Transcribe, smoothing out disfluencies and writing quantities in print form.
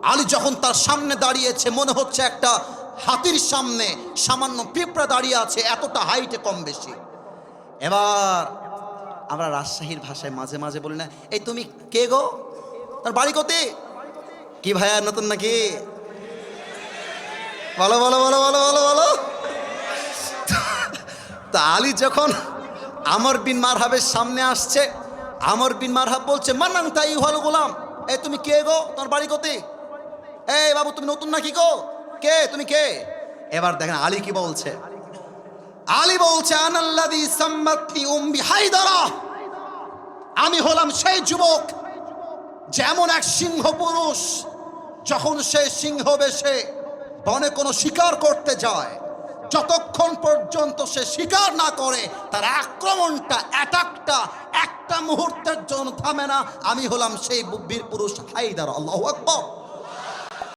আলী যখন তার সামনে দাঁড়িয়েছে, মনে হচ্ছে একটা হাতির সামনে সামান্য পিঁপড়া দাঁড়িয়ে আছে, এতটা হাইটে কম বেশি। এবার আমরা রাজশাহীর ভাষায় মাঝে মাঝে বলি না, এই তুমি কে গো, তার বাড়ি কোথায়, কি ভাইয়া নতুন নাকি, বলো বলো বলো বলো বলো বলো। তা আলী যখন আমর বিন মারহাবের সামনে আসছে, আমর বিন মারহাব বলছে, মান্নাং তাই হল গোলাম, এই তুমি কে গো, তোমার বাড়ি কোথায়, এই বাবু তুমি নতুন নাকি গো, কে তুমি কে। এবার দেখেন আলী কি বলছে, আলী বলছে, আনাল্লাযী সাম্মাতনি উম্মি হায়দারা, আমি হলাম সেই যুবক যেমন এক সিংহ পুরুষ যখন সে সিংহ বেশে বনে কোনো শিকার করতে যায়, যতক্ষণ পর্যন্ত সে শিকার না করে তার আক্রমণটা অ্যাটাকটা একটা মুহূর্তের জন্য থামে না, আমি হলাম সেই বীর পুরুষ হায়দার। আল্লাহু আকবার।